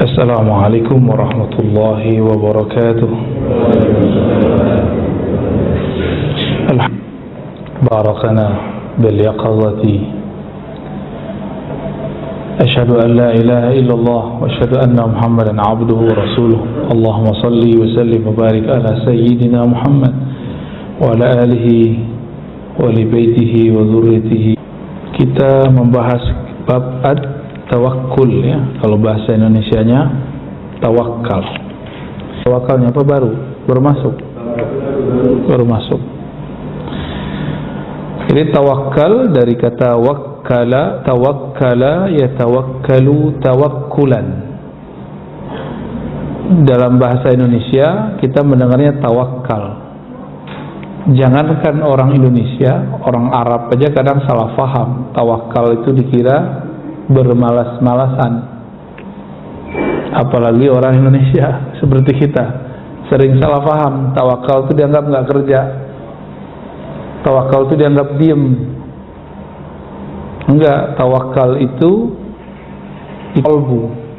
Assalamualaikum warahmatullahi wabarakatuh. Barakana bil yaqazati. Ashhadu an la ilaha illallah wa ashhadu anna Muhammadan abduhu wa rasuluh. Allahumma salli wa sallim wa barik ala sayyidina Muhammad wa ala alihi wa li baitihi wa dzurriyyatihi. Kita membahas bab tawakkul, ya. Kalau bahasa Indonesianya tawakal. Tawakalnya apa baru? Baru masuk. Jadi tawakal dari kata wakkala, tawakkala yatawakkalu tawakkulan. Dalam bahasa Indonesia kita mendengarnya tawakal. Jangankan orang Indonesia, orang Arab aja kadang salah faham. Tawakal itu dikira bermalas-malasan. Apalagi orang Indonesia seperti kita, sering salah faham. Tawakal itu dianggap nggak kerja. Tawakal itu dianggap diem. Enggak, tawakal itu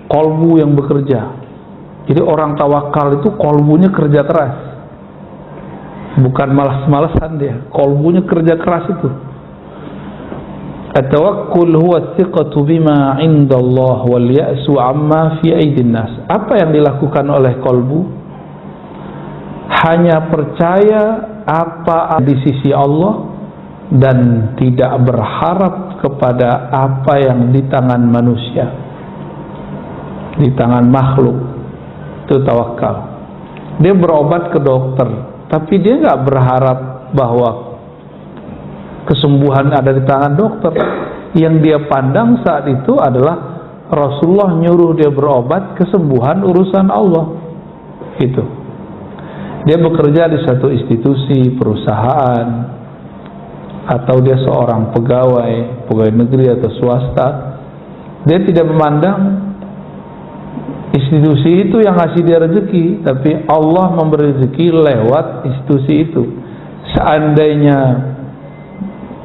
kolbu yang bekerja. Jadi orang tawakal itu kolbunya kerja keras. Bukan malas-malasan dia, kolbunya kerja keras itu. At-tawakkul huwa thiqatu bima 'inda Allah wal ya'su 'amma fi aidin nas. Apa yang dilakukan oleh kolbu? Hanya percaya apa di sisi Allah dan tidak berharap kepada apa yang di tangan manusia, di tangan makhluk. Itu tawakal. Dia berobat ke dokter, tapi dia nggak berharap bahwa kesembuhan ada di tangan dokter. Yang dia pandang saat itu adalah Rasulullah nyuruh dia berobat, kesembuhan urusan Allah. Itu. Dia bekerja di satu institusi, perusahaan, atau dia seorang pegawai negeri atau swasta. Dia tidak memandang institusi itu yang ngasih dia rezeki, tapi Allah memberi rezeki lewat institusi itu. Seandainya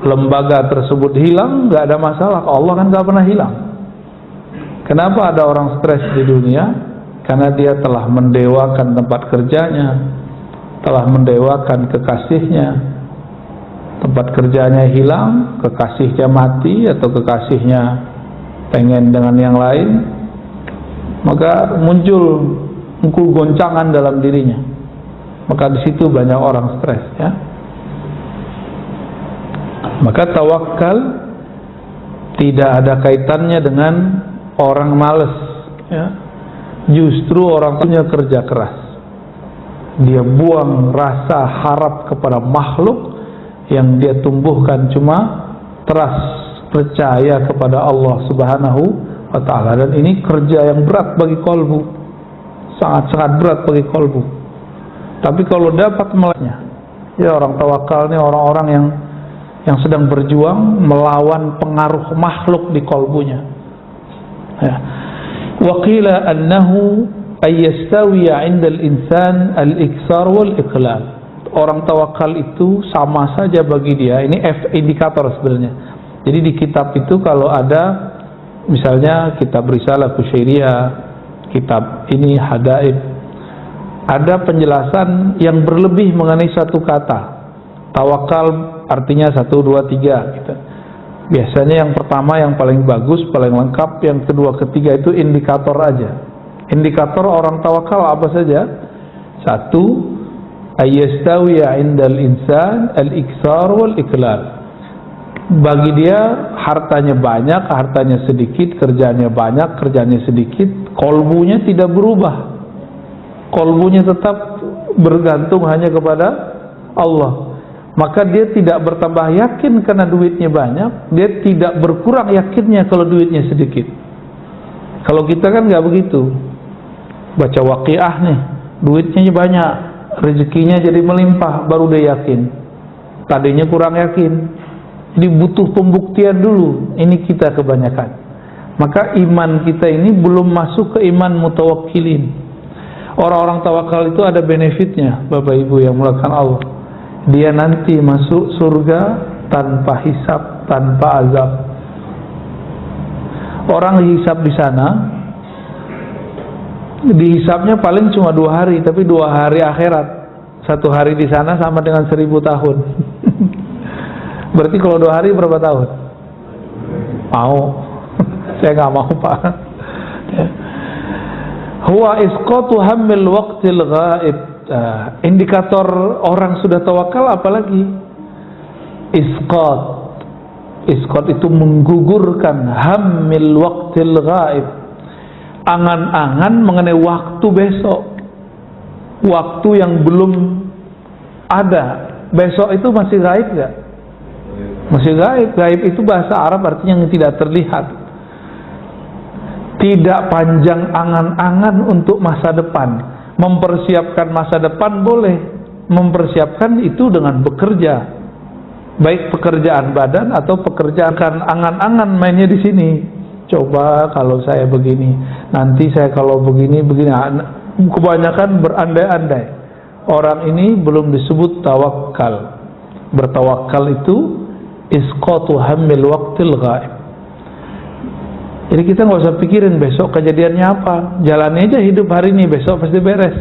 lembaga tersebut hilang, nggak ada masalah. Allah kan nggak pernah hilang. Kenapa ada orang stres di dunia? Karena dia telah mendewakan tempat kerjanya, telah mendewakan kekasihnya. Tempat kerjanya hilang, kekasihnya mati, atau kekasihnya pengen dengan yang lain, maka muncul goncangan dalam dirinya. Maka di situ banyak orang stres, ya. Maka tawakal tidak ada kaitannya dengan orang malas, ya. Justru orang punya kerja keras. Dia buang rasa harap kepada makhluk yang dia tumbuhkan, cuma trust, percaya kepada Allah Subhanahu wa ta'ala. Dan ini kerja yang berat bagi kolbu, sangat-sangat berat bagi kolbu. Tapi kalau dapat melanya, ya, orang tawakal ini orang-orang yang sedang berjuang melawan pengaruh makhluk di kolbunya, ya. Wa qila annahu ayyastawiya 'inda al-insan al-iksar wal iqlal. Orang tawakal itu sama saja bagi dia. Ini indikator sebenarnya. Jadi di kitab itu kalau ada misalnya kitab Risalah Kusyairiyah, kitab ini Hadaib, ada penjelasan yang berlebih mengenai satu kata. Tawakal artinya 1, 2, 3 gitu. Biasanya yang pertama yang paling bagus, paling lengkap, yang kedua, ketiga itu indikator aja. Indikator orang tawakal apa saja? 1, ayyastawiya 'indal insan al-iksar wal iqlal. Bagi dia hartanya banyak, hartanya sedikit, kerjanya banyak, kerjanya sedikit, kolbunya tidak berubah. Kolbunya tetap bergantung hanya kepada Allah. Maka dia tidak bertambah yakin karena duitnya banyak, dia tidak berkurang yakinnya kalau duitnya sedikit. Kalau kita kan nggak begitu. Baca Waqiah nih, duitnya banyak, rezekinya jadi melimpah, baru dia yakin. Tadinya kurang yakin. Jadi butuh pembuktian dulu. Ini kita kebanyakan. Maka iman kita ini belum masuk ke iman mutawakkilin. Orang-orang tawakal itu ada benefitnya, Bapak Ibu yang mulakan Allah. Dia nanti masuk surga tanpa hisab, tanpa azab. Orang dihisab di sana, dihisabnya paling cuma 2 hari, tapi 2 hari akhirat. 1 hari di sana sama dengan 1000 tahun. Berarti kalau 2 hari berapa tahun? Mau? Saya nggak mau, Pak. Huwa isqatu hammil waqtil ghaib. Indikator orang sudah tawakal apalagi? Isqat. Isqat itu menggugurkan hammil waqtil ghaib. Angan-angan mengenai waktu besok, waktu yang belum ada. Besok itu masih gaib gak? Masih gaib. Gaib itu bahasa Arab artinya yang tidak terlihat. Tidak panjang angan-angan untuk masa depan. Mempersiapkan masa depan boleh, mempersiapkan itu dengan bekerja, baik pekerjaan badan atau pekerjaan. Angan-angan mainnya di sini. Coba kalau saya begini, nanti saya kalau begini. Kebanyakan berandai-andai. Orang ini belum disebut tawakal. Bertawakal itu isqatu hammil waqtil ghaib. Jadi kita nggak usah pikirin besok kejadiannya apa, jalani aja hidup hari ini, besok pasti beres.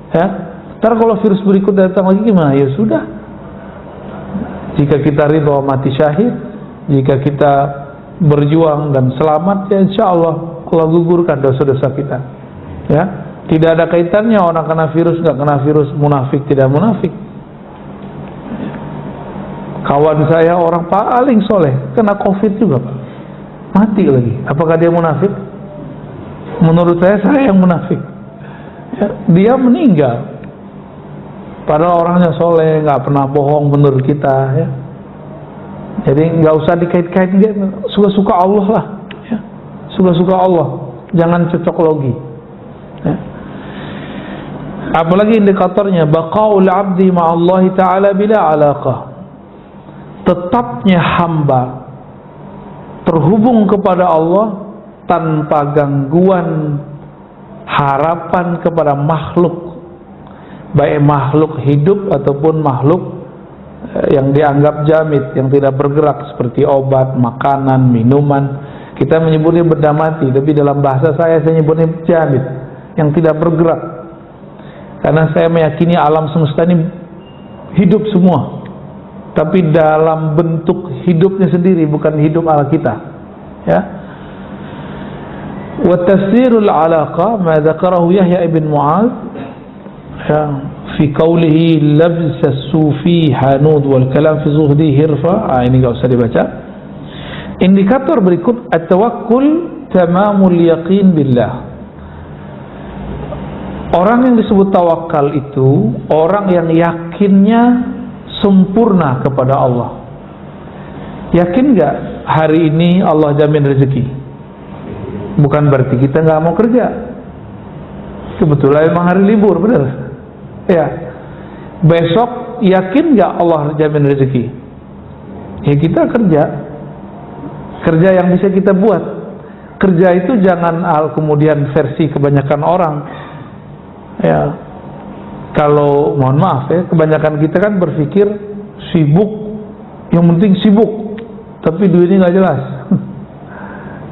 Ya, ntar kalau virus berikut datang lagi gimana? Ya sudah. Jika kita ridho mati syahid, jika kita berjuang dan selamat, ya insya Allah Allah gugurkan dosa-dosa kita. Ya, tidak ada kaitannya orang kena virus nggak kena virus, munafik tidak munafik. Kawan saya orang paling soleh kena COVID juga, Pak, mati lagi. Apakah dia munafik? Menurut saya yang munafik. Ya, dia meninggal. Padahal orangnya soleh, nggak pernah bohong menurut kita. Ya. Jadi nggak usah dikait-kaitkan, suka-suka Allah lah. Ya. Suka-suka Allah, jangan cocok logi. Ya. Apalagi indikatornya baqaul abdi ma'allahi ta'ala bila alaqah. Tetapnya hamba terhubung kepada Allah tanpa gangguan harapan kepada makhluk, baik makhluk hidup ataupun makhluk yang dianggap jamid, yang tidak bergerak seperti obat, makanan, minuman. Kita menyebutnya benda mati, tapi dalam bahasa saya menyebutnya jamid, yang tidak bergerak. Karena saya meyakini alam semesta ini hidup semua, tapi dalam bentuk hidupnya sendiri, bukan hidup ala kita. Ya. Wa tafsirul alaqa ma dzakarahu Yahya ibn Mu'adz fi qawlihi labs as-sufi hanud wal kalam fi zuhdi hirfa. Ini enggak usah dibaca. Indikator berikut at-tawakkul tamamul yaqin billah. Orang yang disebut tawakal itu orang yang yakinnya sempurna kepada Allah. Yakin gak hari ini Allah jamin rezeki? Bukan berarti kita gak mau kerja. Kebetulan emang hari libur, benar? Ya. Besok yakin gak Allah jamin rezeki? Ya kita kerja. Kerja yang bisa kita buat. Kerja itu jangan kemudian versi kebanyakan orang. Ya. Kalau mohon maaf ya, kebanyakan kita kan berpikir sibuk, yang penting sibuk, tapi duitnya nggak jelas.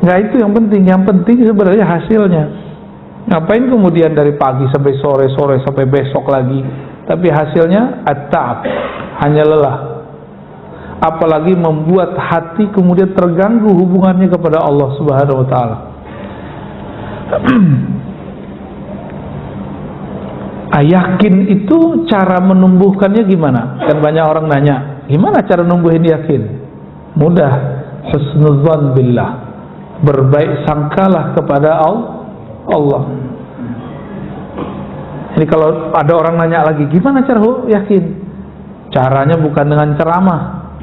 Nggak itu yang penting sebenarnya hasilnya. Ngapain kemudian dari pagi sampai sore sampai besok lagi, tapi hasilnya at-ta'ab, hanya lelah. Apalagi membuat hati kemudian terganggu hubungannya kepada Allah Subhanahu wa Ta'ala. Yakin itu cara menumbuhkannya gimana? Kan banyak orang nanya, gimana cara numbuhin yakin? Mudah, husnudzan billah, berbaik sangkalah kepada Allah. Jadi kalau ada orang nanya lagi, gimana cara yakin? Caranya bukan dengan ceramah,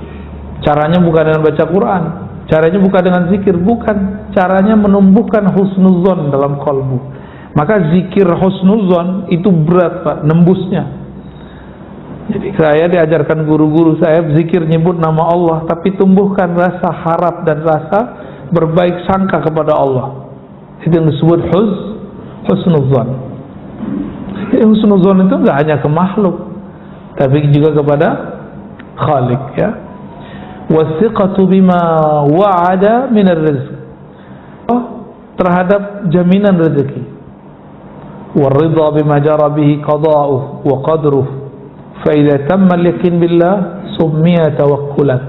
caranya bukan dengan baca Quran, caranya bukan dengan zikir, bukan. Caranya menumbuhkan husnudzan dalam kalbu. Maka zikir husnudzan itu berat, Pak, nembusnya. Jadi saya diajarkan guru-guru saya zikir nyebut nama Allah, tapi tumbuhkan rasa harap dan rasa berbaik sangka kepada Allah. Itu yang disebut husnudzan. Husnudzan itu enggak hanya ke makhluk, tapi juga kepada Khaliq, ya. Wasiqatu bima wa'ada min ar-rizq. terhadap jaminan rezeki. Waridha bima jara bihi qada'uhu wa qadruhu. Fa idza tamma al-yaqin billah summiya tawakkulan.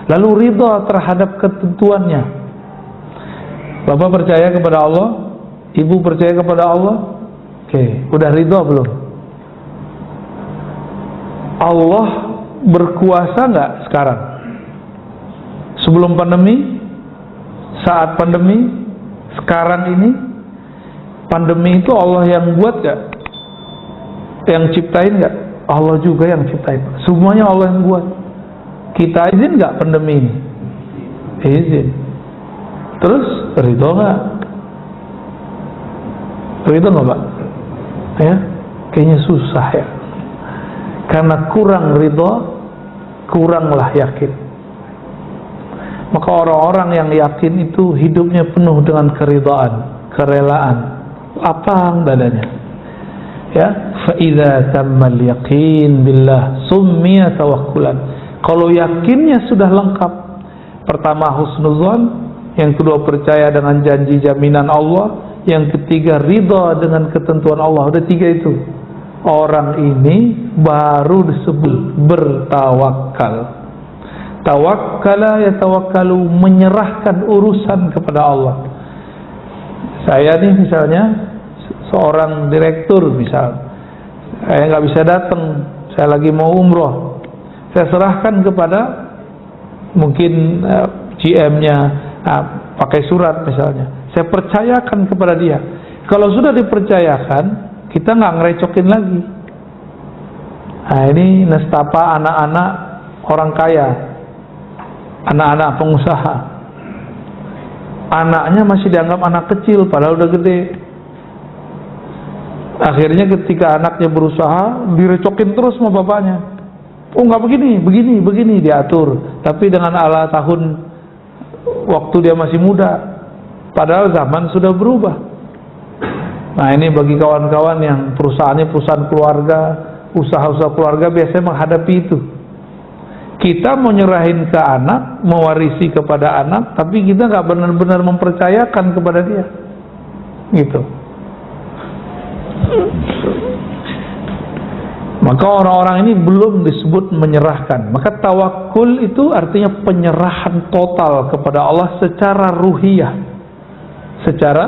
Lalu ridha terhadap ketentuannya. Bapak percaya kepada Allah, ibu percaya kepada Allah. Oke, udah ridha belum? Allah berkuasa nggak sekarang? Sebelum pandemi, saat pandemi, sekarang ini, pandemi itu Allah yang buat gak? Yang ciptain gak? Allah juga yang ciptain. Semuanya Allah yang buat. Kita izin gak pandemi ini? Izin. Terus ridho gak? Ridho gak Pak? Ya? Kayaknya susah ya. Karena kurang ridho, kuranglah yakin. Maka orang-orang yang yakin itu hidupnya penuh dengan keridhaan, kerelaan, lapang dadanya. Ya, fa idza tammal yaqin billah summiya tawakkulan. Kalau yakinnya sudah lengkap, pertama husnuzan, yang kedua percaya dengan janji jaminan Allah, yang ketiga ridha dengan ketentuan Allah. Udah tiga itu. Orang ini baru disebut bertawakal. Tawakkala yatawakkalu, menyerahkan urusan kepada Allah. Saya nih misalnya seorang direktur misal, saya nggak bisa datang, saya lagi mau umroh, saya serahkan kepada mungkin GM-nya, pakai surat misalnya, saya percayakan kepada dia. Kalau sudah dipercayakan, kita nggak ngerecokin lagi. Nah ini nestapa anak-anak orang kaya, anak-anak pengusaha, anaknya masih dianggap anak kecil padahal udah gede. Akhirnya ketika anaknya berusaha, direcokin terus sama bapaknya. Oh nggak begini diatur, tapi dengan ala tahun waktu dia masih muda, padahal zaman sudah berubah. Nah ini bagi kawan-kawan yang perusahaannya perusahaan keluarga, usaha-usaha keluarga biasanya menghadapi itu. Kita mau nyerahin ke anak, mewarisi kepada anak, tapi kita nggak benar-benar mempercayakan kepada dia, gitu. Maka orang-orang ini belum disebut menyerahkan. Maka tawakul itu artinya penyerahan total kepada Allah secara ruhiyah, secara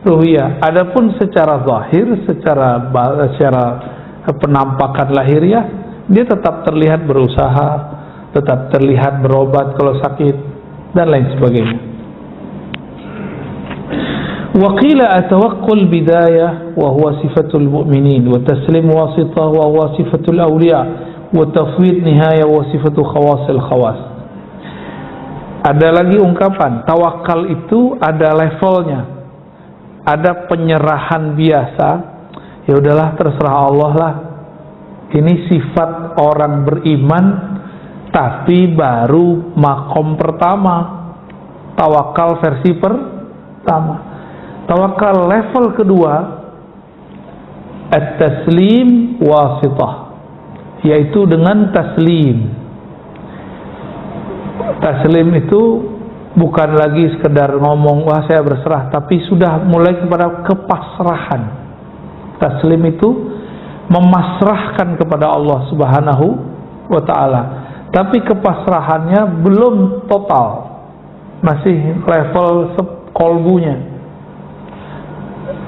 ruhiyah. Adapun secara zahir, secara penampakan lahiriah, dia tetap terlihat berusaha, tetap terlihat berobat kalau sakit, dan lain sebagainya. Wa qila atawakkul bidayah wa huwa sifatul mu'minin, wa taslim wasitah wa huwa sifatul awliya, wa tafwid nihayah wa sifatul khawasil khawas. Ada lagi ungkapan tawakal itu ada levelnya. Ada penyerahan biasa, ya udahlah terserah Allah lah. Ini sifat orang beriman, tapi baru makom pertama. Tawakal versi pertama. Tawakal level kedua, at-taslim wasitah, yaitu dengan taslim. Taslim itu bukan lagi sekedar ngomong wah saya berserah, tapi sudah mulai kepada kepasrahan. Taslim itu memasrahkan kepada Allah Subhanahu wa ta'ala, tapi kepasrahannya belum total, masih level kolbunya.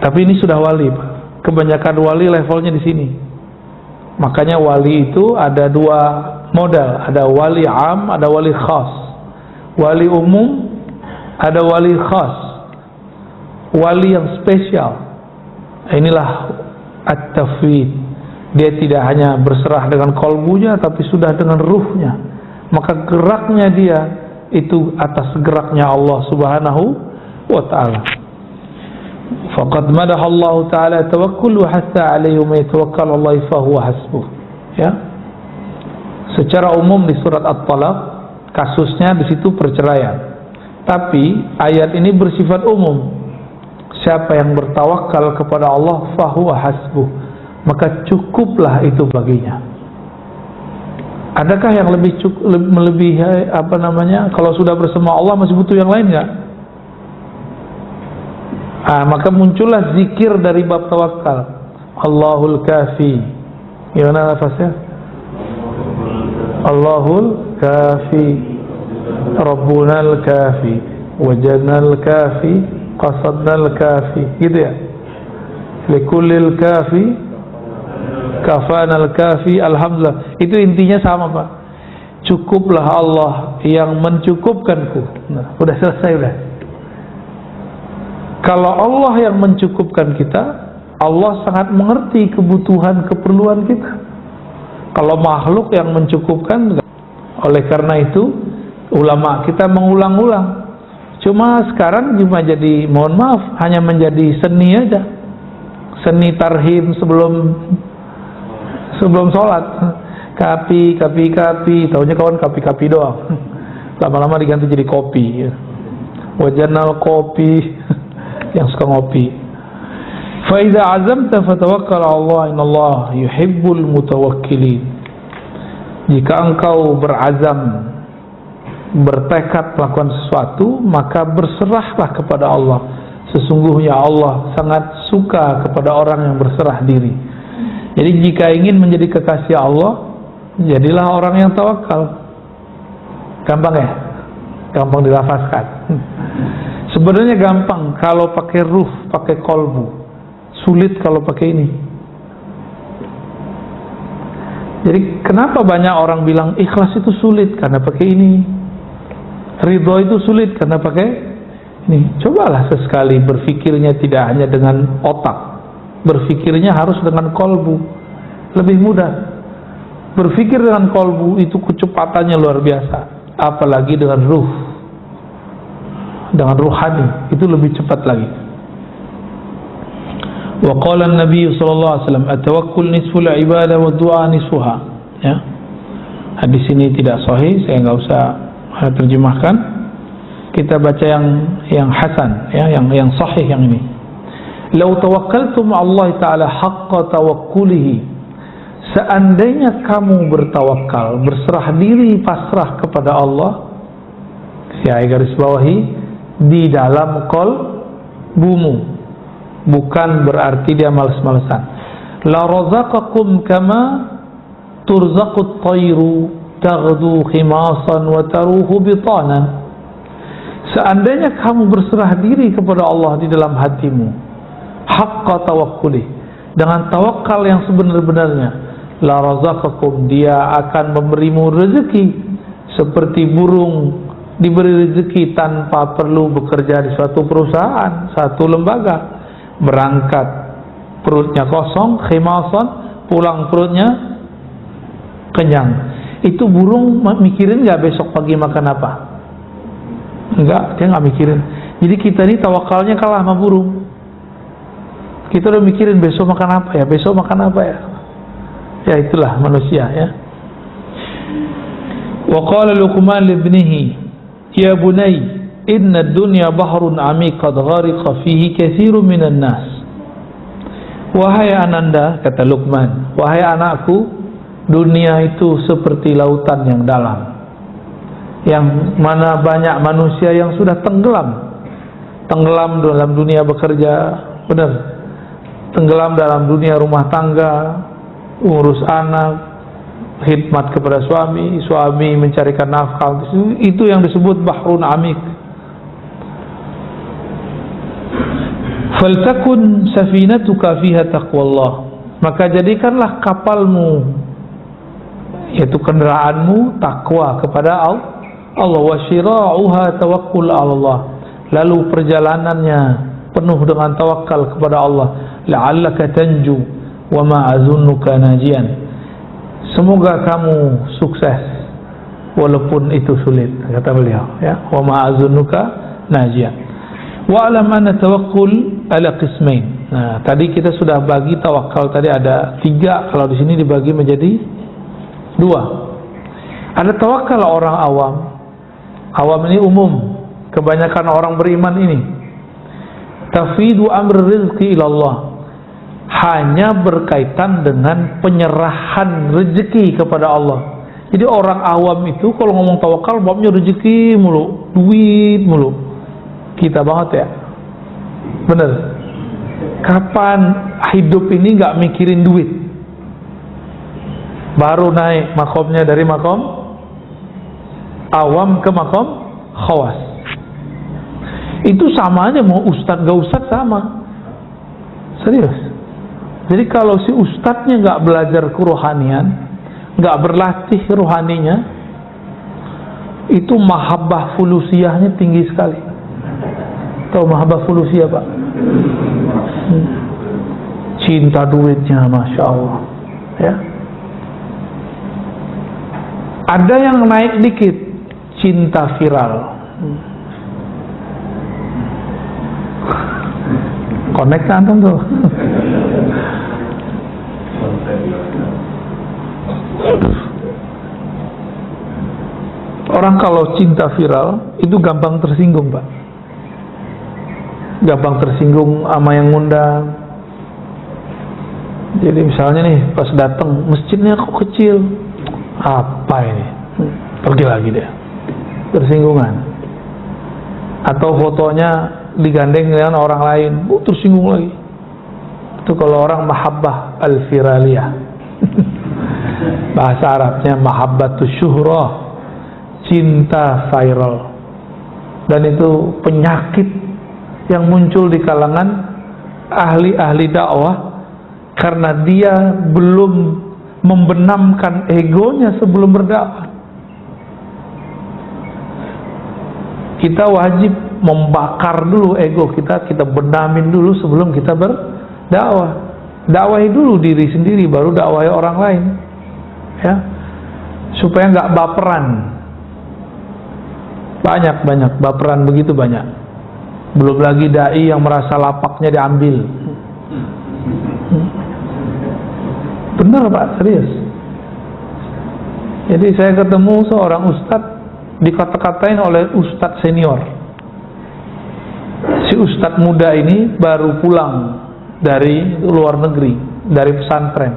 Tapi ini sudah wali, Pak. Kebanyakan wali levelnya di sini. Makanya wali itu ada dua model, ada wali am, ada wali khas. Wali umum, ada wali khas. Wali yang spesial. Inilah at-tafwid. Dia tidak hanya berserah dengan kolbunya, tapi sudah dengan ruhnya. Maka geraknya dia itu atas geraknya Allah Subhanahu wa ta'ala. Faqad madaha Allah Ta'ala tawakkul wa hatta alaihi man yatawakkal Allah fa huwa hasbuh. Ya. Secara umum di surat At-Talaq kasusnya di situ perceraian. Tapi ayat ini bersifat umum. Siapa yang bertawakal kepada Allah fa huwa hasbuh, maka cukuplah itu baginya. Adakah yang lebih melebihi kalau sudah bersama Allah masih butuh yang lain enggak? Maka muncullah zikir dari bab tawakal. Allahul Kafi. Gimana lafaznya? Allahul Kafi, Rabbunal Kafi, Wajadnal Kafi, Qasadnal Kafi. Gitu ya. Likullil Kafi, Kafanal Kafi. Alhamdulillah. Itu intinya sama, Pak. Cukuplah Allah yang mencukupkanku. Nah, udah selesai udah. Kalau Allah yang mencukupkan kita, Allah sangat mengerti kebutuhan keperluan kita. Kalau makhluk yang mencukupkan, oleh karena itu ulama kita mengulang-ulang. Cuma sekarang cuma jadi, mohon maaf, hanya menjadi seni aja. Seni tarhim sebelum sholat. Kapi, tahunya kawan kapi doang. Lama-lama diganti jadi kopi. Wajanal kopi. Yang suka ngopi. Fa idza azamta fatawakkal 'ala Allah, innallaha yuhibbul mutawakkilin. Jika engkau berazam, bertekad melakukan sesuatu, maka berserahlah kepada Allah. Sesungguhnya Allah sangat suka kepada orang yang berserah diri. Jadi jika ingin menjadi kekasih Allah, jadilah orang yang tawakal. Gampang ya? Gampang dilafazkan. Sebenarnya gampang kalau pakai ruh, pakai kolbu. Sulit kalau pakai ini. Jadi kenapa banyak orang bilang ikhlas itu sulit? Karena pakai ini. Ridho itu sulit karena pakai ini. Cobalah sesekali berfikirnya tidak hanya dengan otak. Berfikirnya harus dengan kolbu. Lebih mudah. Berfikir dengan kolbu itu kecepatannya luar biasa. Apalagi dengan ruh. Dengan ruhani itu lebih cepat lagi. Wa qala an-nabiy sallallahu alaihi wasallam at-tawakkul nisful ibadah wa du'a nisfuha. Ya. Hadis ini tidak sahih, saya enggak usah terjemahkan. Kita baca yang hasan, ya, yang sahih yang ini. Lau tawakkaltum 'ala Allah taala haqqa tawakkulihi. Seandainya kamu bertawakal, berserah diri, pasrah kepada Allah, saya garis bawahi, di dalam qalbumu, bukan berarti dia malas-malasan. La razaqakum kama turzaqut tayru taghdu khimasan wa taruhu bitanan. Seandainya kamu berserah diri kepada Allah di dalam hatimu, haqqa tawakkuli, dengan tawakal yang sebenar-benarnya, la razaqakum, dia akan memberimu rezeki seperti burung diberi rezeki tanpa perlu bekerja di suatu perusahaan, satu lembaga. Berangkat perutnya kosong, khimasan, pulang perutnya kenyang. Itu burung mikirin nggak besok pagi makan apa? Enggak, dia nggak mikirin. Jadi kita ini tawakalnya kalah sama burung. Kita udah mikirin besok makan apa ya, besok makan apa ya. Ya itulah manusia ya. Wa qala Luqman li ibnihi, ya bunay, inna ad-dunya bahrun 'amiq qad ghariqa fihi katsirun minan nas. Wahai ananda, kata Luqman, wahai anakku, dunia itu seperti lautan yang dalam, yang mana banyak manusia yang sudah tenggelam dalam dunia bekerja, benar, tenggelam dalam dunia rumah tangga, urus anak, khidmat kepada suami mencarikan nafkah. Itu yang disebut bahrun amik. Faltakun safinatuka fiha taqwallah, maka jadikanlah kapalmu, yaitu kendaraanmu, takwa kepada Allah. Wa syira'uha tawakkul 'ala Allah, lalu perjalanannya penuh dengan tawakal kepada Allah. La'allaka tanju wa ma azunnuka najian, semoga kamu sukses walaupun itu sulit, kata beliau ya. Wa ma azunnuka najian. Wa alam anna tawakkul ala qismain. Nah, tadi kita sudah bagi tawakal tadi ada 3, kalau di sini dibagi menjadi 2. Ada tawakal orang awam. Awam ini umum, kebanyakan orang beriman ini. Tafidu amr rizqi ila Allah, hanya berkaitan dengan penyerahan rezeki kepada Allah. Jadi orang awam itu kalau ngomong tawakal babnya rezeki mulu, duit mulu. Kita banget ya. Bener. Kapan hidup ini nggak mikirin duit? Baru naik makomnya dari makom awam ke makom khawas. Itu sama aja, mau ustadz gak ustadz sama. Serius. Jadi kalau si ustadznya nggak belajar kerohanian, nggak berlatih rohaninya, itu mahabbah fulusiyahnya tinggi sekali. Tahu mahabbah fulusiyah, Pak? Cinta duitnya, masya Allah. Ya. Ada yang naik dikit, cinta viral. Connect antum tuh. Orang kalau cinta viral itu gampang tersinggung, Pak. Gampang tersinggung sama yang ngundang. Jadi misalnya nih pas datang, masjidnya kok kecil, apa ini? Pergi lagi dia, tersinggungan. Atau fotonya digandeng dengan orang lain, tersinggung lagi. Itu kalau orang mahabbah al-firaliyah. Bahasa Arabnya mahabbatus syuhrah, cinta viral. Dan itu penyakit yang muncul di kalangan ahli-ahli dakwah karena dia belum membenamkan egonya sebelum berdakwah. Kita wajib membakar dulu ego kita, kita benamin dulu sebelum kita berdakwah. Dakwahi dulu diri sendiri, baru dakwahi orang lain, ya, supaya nggak baperan. Banyak baperan, begitu banyak. Belum lagi dai yang merasa lapaknya diambil. Benar, Pak, serius. Jadi saya ketemu seorang ustadz dikata-katain oleh ustadz senior. Si ustadz muda ini baru pulang dari luar negeri, dari pesantren.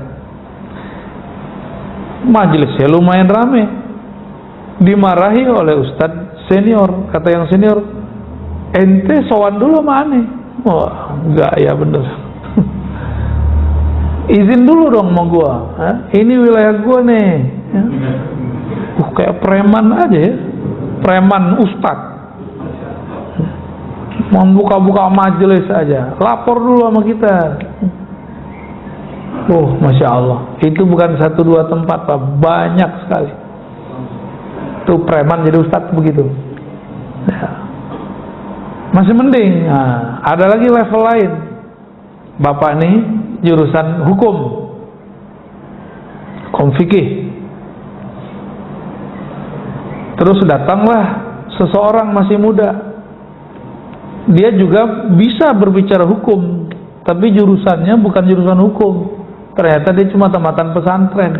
Majelisnya lumayan rame. Dimarahi oleh ustadz senior. Kata yang senior, ente sowan dulu sama aneh. Wah, enggak ya, bener. Izin dulu dong sama gua. Ini wilayah gua nih. Ya. Kayak preman aja ya. Preman ustadz. Membuka-buka majelis aja, lapor dulu sama kita. Masya Allah. Itu bukan 1-2 tempat, Pak. Banyak sekali. Itu preman jadi ustadz begitu. Ya. Masih mending. Nah, ada lagi level lain. Bapak nih jurusan hukum fikih. Terus datanglah seseorang masih muda. Dia juga bisa berbicara hukum, tapi jurusannya bukan jurusan hukum. Ternyata dia cuma tamatan pesantren.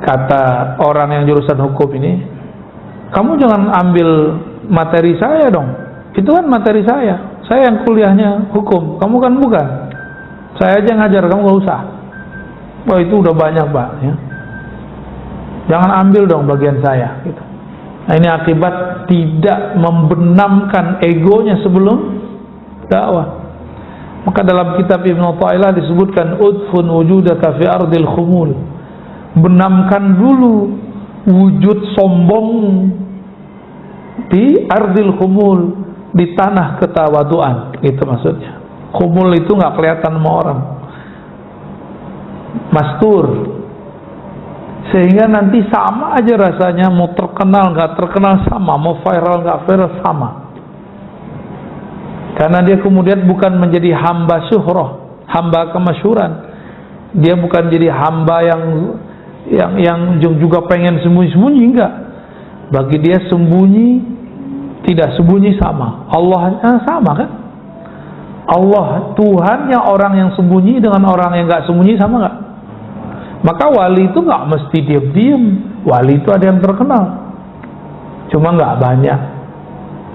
Kata orang yang jurusan hukum ini, kamu jangan ambil materi saya dong. Itu kan materi saya. Saya yang kuliahnya hukum, kamu kan bukan. Saya aja ngajar, kamu gak usah. Wah, itu udah banyak, Pak, ya. Jangan ambil dong bagian saya, gitu. Nah, ini akibat tidak membenamkan egonya sebelum dakwah. Maka dalam kitab Ibnu Athaillah disebutkan udfun wujudaka fi ardil khumul. Benamkan dulu wujud sombong di ardil khumul, di tanah ketawaduan, gitu maksudnya. Khumul itu nggak kelihatan sama orang, mastur. Sehingga nanti sama aja rasanya, mau terkenal nggak terkenal sama, mau viral nggak viral sama. Karena dia kemudian bukan menjadi hamba syuhrah, hamba kemasyhuran. Dia bukan jadi hamba yang juga pengen sembunyi-sembunyi, enggak. Bagi dia sembunyi tidak sembunyi sama. Allahnya sama kan? Allah Tuhannya orang yang sembunyi dengan orang yang nggak sembunyi sama nggak? Maka wali itu nggak mesti diam-diam. Wali itu ada yang terkenal, cuma nggak banyak.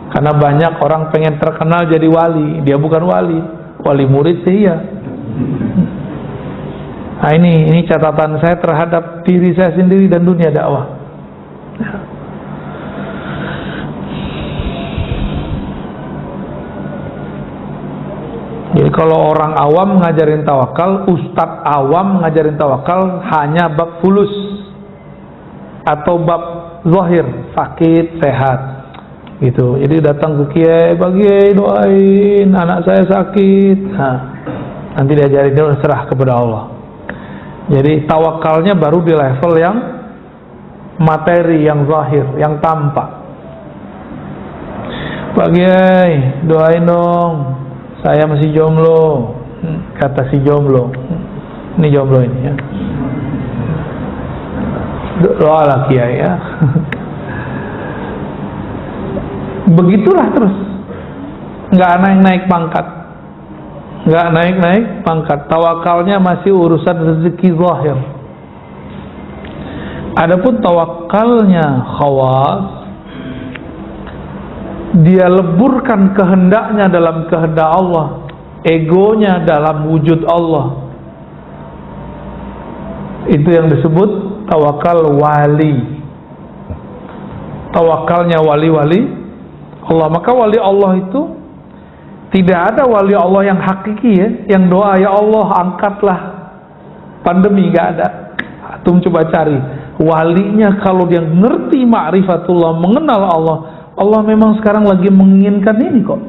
Karena banyak orang pengen terkenal jadi wali, dia bukan wali. Wali murid sih ya. Nah, ini catatan saya terhadap diri saya sendiri dan dunia dakwah. Jadi kalau orang awam ngajarin tawakal, ustadz awam ngajarin tawakal hanya bab fulus atau bab zahir, sakit, sehat gitu. Jadi datang ke kiai, "Pak Kiai doain anak saya sakit." Nah, nanti diajarin, dia serah kepada Allah. Jadi tawakalnya baru di level yang materi, yang zahir, yang tampak. "Pak Kiai doain dong, saya masih jomblo." Kata si jomblo, ini jomblo ini ya, doalah Kiai ya. Begitulah terus, nggak naik-naik pangkat, nggak naik-naik pangkat. Tawakalnya masih urusan rezeki zahir. Adapun tawakalnya khawas, dia leburkan kehendaknya dalam kehendak Allah, egonya dalam wujud Allah. Itu yang disebut tawakal wali. Tawakalnya wali-wali Allah. Maka wali Allah itu tidak ada wali Allah yang hakiki ya, yang doa, "Ya Allah angkatlah pandemi." Gak ada. Antum coba cari walinya, kalau dia ngerti ma'rifatullah, mengenal Allah, Allah memang sekarang lagi menginginkan ini kok.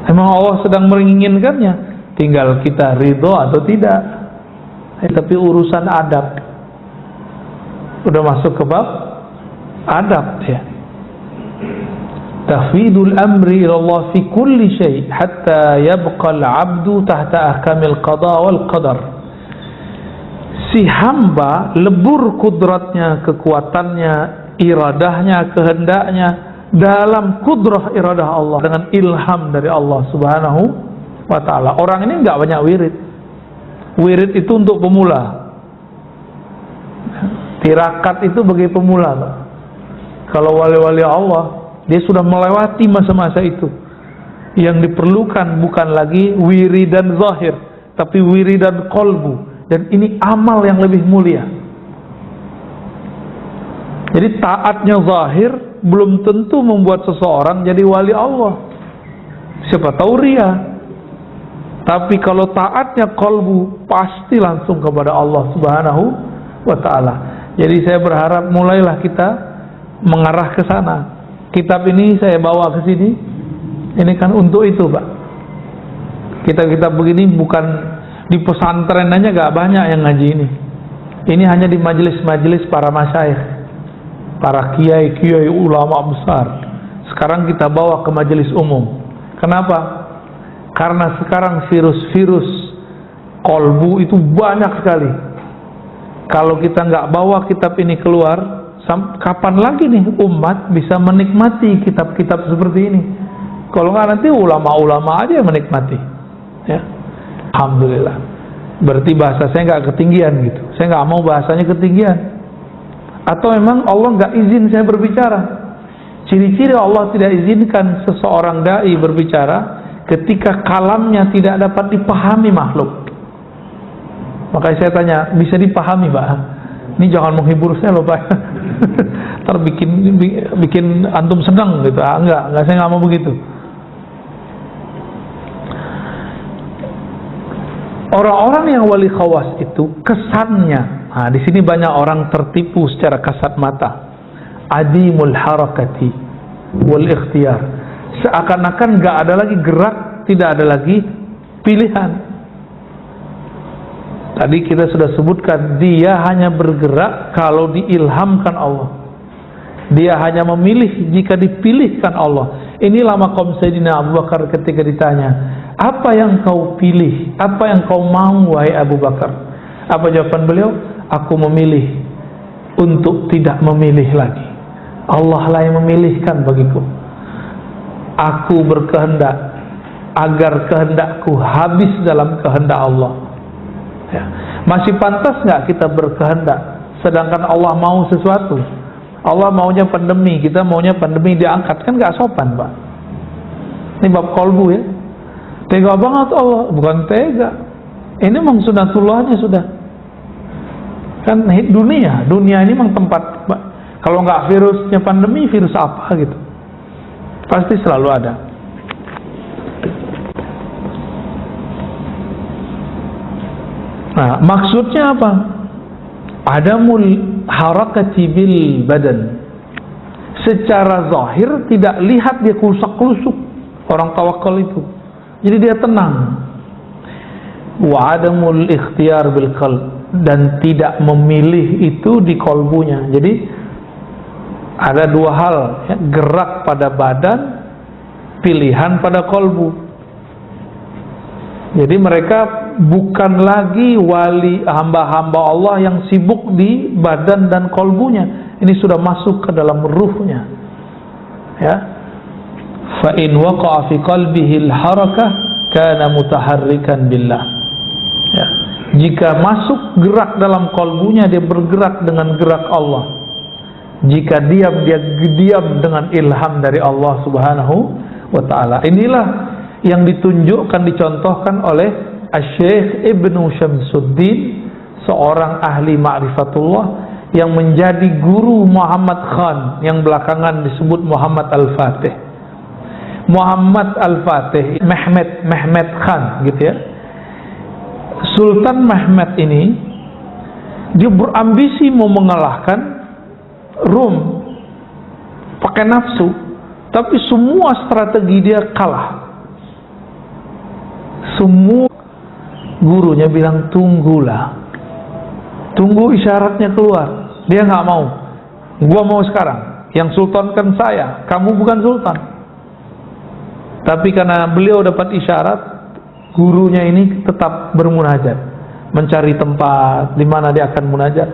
Emang Allah sedang menginginkannya, tinggal kita ridho atau tidak. Tapi urusan adab udah masuk ke bab adab ya. Tafwidul amri ila Allah fi kulli syai' hatta yabqa al-'abdu tahta ahkamil qada wal qadar. Si hamba lebur kudratnya, kekuatannya, iradahnya, kehendaknya dalam kudrah iradah Allah, dengan ilham dari Allah Subhanahu wa ta'ala. Orang ini nggak banyak wirid. Wirid itu untuk pemula. Tirakat itu bagi pemula, Pak. Kalau wali-wali Allah, dia sudah melewati masa-masa itu. Yang diperlukan bukan lagi wiridan zahir, tapi wiridan qalbu. Dan ini amal yang lebih mulia. Jadi taatnya zahir belum tentu membuat seseorang jadi wali Allah. Siapa tahu ria. Tapi kalau taatnya qalbu, pasti langsung kepada Allah Subhanahu wa ta'ala. Jadi saya berharap mulailah kita mengarah ke sana. Kitab ini saya bawa ke sini, ini kan untuk itu, Pak. Kitab-kitab begini bukan di pesantren aja, gak banyak yang ngaji ini. Ini hanya di majelis-majelis para masyayikh, para kiai-kiai ulama besar. Sekarang kita bawa ke majelis umum. Kenapa? Karena sekarang virus-virus kolbu itu banyak sekali. Kalau kita nggak bawa kitab ini keluar, kapan lagi nih umat bisa menikmati kitab-kitab seperti ini? Kalau nggak, nanti ulama-ulama aja yang menikmati ya. Alhamdulillah. Berarti bahasa saya nggak ketinggian gitu. Saya nggak mau bahasanya ketinggian. Atau memang Allah nggak izin saya berbicara. Ciri-ciri Allah tidak izinkan seseorang dai berbicara ketika kalamnya tidak dapat dipahami makhluk. Makanya saya tanya, bisa dipahami, Pak? Ini jangan menghibur saya loh, Pak. Ntar bikin antum senang gitu. Enggak, saya nggak mau begitu. Orang-orang yang wali khawas itu kesannya, nah di sini banyak orang tertipu secara kasat mata. Adimul harakati wal ikhtiyar. Seakan-akan nggak ada lagi gerak, tidak ada lagi pilihan. Tadi kita sudah sebutkan, dia hanya bergerak kalau diilhamkan Allah. Dia hanya memilih jika dipilihkan Allah. Inilah maqam Sayyidina Abu Bakar ketika ditanya, apa yang kau pilih? Apa yang kau mau, wahai Abu Bakar? Apa jawaban beliau? Aku memilih untuk tidak memilih lagi. Allah lah yang memilihkan bagiku. Aku berkehendak agar kehendakku habis dalam kehendak Allah ya. Masih pantas nggak kita berkehendak sedangkan Allah mau sesuatu? Allah maunya pandemi, kita maunya pandemi diangkat, kan nggak sopan, Pak. Ini bab kolbu ya. Tega banget Allah. Bukan tega, ini memang sunatullahnya sudah. Kan dunia ini memang tempat, Pak. Kalau nggak virusnya pandemi, virus apa gitu, pasti selalu ada. Nah, maksudnya apa? Adamul harakati bil badan. Secara zahir tidak lihat dia kulusak-kulusuk orang tawakal itu. Jadi dia tenang. Wa adamul ikhtiyar bil qalb, dan tidak memilih itu di kolbunya. Jadi ada dua hal, ya, gerak pada badan, pilihan pada kolbu. Jadi mereka bukan lagi wali hamba-hamba Allah yang sibuk di badan dan kolbunya. Ini sudah masuk ke dalam ruhnya. Ya. Fa in waqa'a fi qalbihi al-harakah kana mutaharrikan billah. Ya. Jika masuk gerak dalam kolbunya, dia bergerak dengan gerak Allah. Jika diam, dia diam dengan ilham dari Allah Subhanahu wa ta'ala. Inilah yang ditunjukkan, dicontohkan oleh Asy-Syaikh Ibnu Syamsuddin, seorang ahli ma'rifatullah yang menjadi guru Muhammad Khan yang belakangan disebut Muhammad Al-Fatih. Muhammad Al-Fatih, Mehmet Khan gitu ya. Sultan Mehmet ini dia berambisi mau mengalahkan Rum pakai nafsu, tapi semua strategi dia kalah. Semua gurunya bilang tunggulah, tunggu isyaratnya keluar. Dia nggak mau. Gua mau sekarang. Yang sultan kan saya, kamu bukan sultan. Tapi karena beliau dapat isyarat, gurunya ini tetap bermunajat, mencari tempat di mana dia akan munajat.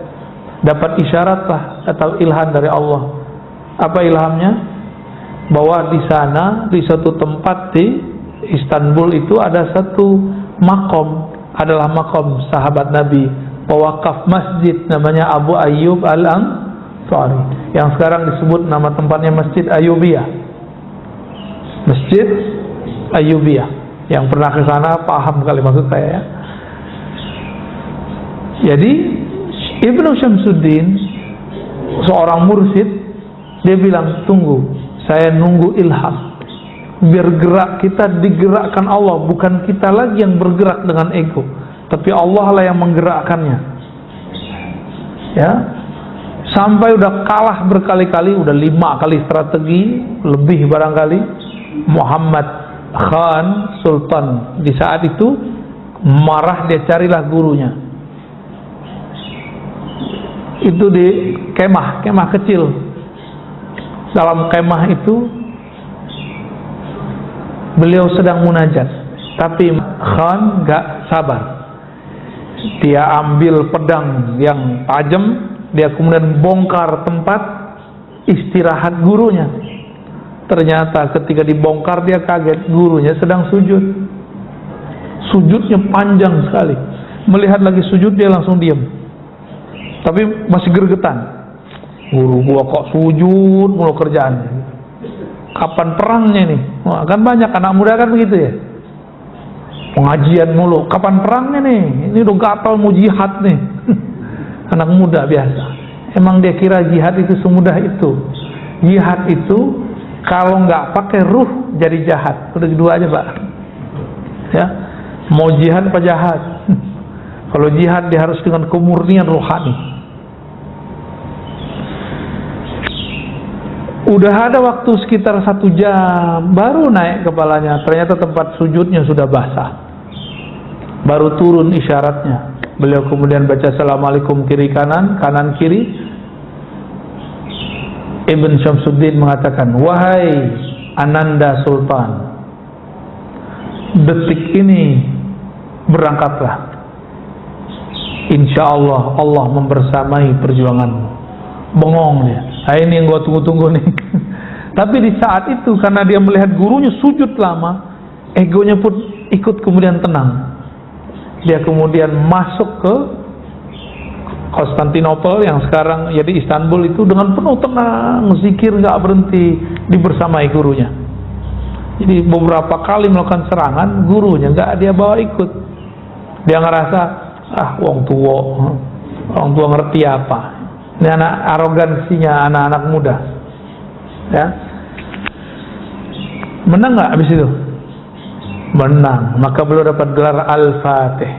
Dapat isyarat lah atau ilham dari Allah. Apa ilhamnya? Bahwa di sana, di suatu tempat di Istanbul itu ada satu makom, adalah makom sahabat Nabi, pewakaf masjid namanya Abu Ayyub Al-Ansari, yang sekarang disebut nama tempatnya Masjid Ayyubiyah. Masjid Ayyubiyah. Yang pernah ke sana paham kali maksud saya ya. Jadi Ibnu Syamsuddin, seorang mursyid, dia bilang tunggu, saya nunggu ilham. Biar gerak kita digerakkan Allah, bukan kita lagi yang bergerak dengan ego, tapi Allah lah yang menggerakkannya. Ya, sampai udah kalah berkali-kali, udah 5 kali strategi, lebih barangkali. Muhammad Khan Sultan di saat itu marah, dia carilah gurunya. Itu di kemah kecil. Dalam kemah itu beliau sedang munajat, tapi Khan gak sabar. Dia ambil pedang yang tajam, dia kemudian bongkar tempat istirahat gurunya. Ternyata ketika dibongkar dia kaget, gurunya sedang sujud. Sujudnya panjang sekali. Melihat lagi sujud, dia langsung diam, tapi masih gergetan. Guru gua kok sujud mulu kerjaannya. Kapan perangnya nih? Wah, kan banyak anak muda kan begitu ya. Pengajian mulu, kapan perangnya nih? Ini udah gatal mau jihad nih. Anak muda biasa. Emang dia kira jihad itu semudah itu? Jihad itu kalau nggak pakai ruh jadi jahat. Udah dua aja Pak. Ya, mau jihad apa jahat? Kalau jihad dia harus dengan kemurnian rohani. Udah ada waktu sekitar 1 jam, baru naik kepalanya. Ternyata tempat sujudnya sudah basah. Baru turun isyaratnya. Beliau kemudian baca Assalamualaikum kiri kanan, kanan kiri. Ibn Syamsuddin mengatakan, wahai Ananda Sultan, detik ini berangkatlah. Insya Allah, Allah membersamai perjuanganmu. Bengong dia. Nah, ini yang gua tunggu-tunggu nih. Tapi di saat itu karena dia melihat gurunya sujud lama, egonya pun ikut kemudian tenang. Dia kemudian masuk ke Konstantinopel yang sekarang jadi Istanbul itu dengan penuh tenang, zikir nggak berhenti, dibersamai gurunya. Jadi beberapa kali melakukan serangan, gurunya nggak dia bawa ikut. Dia ngerasa orang tua ngerti apa. Ini anak arogansinya anak-anak muda. Ya. Menang nggak habis itu? Menang. Maka beliau dapat gelar Al-Fatih.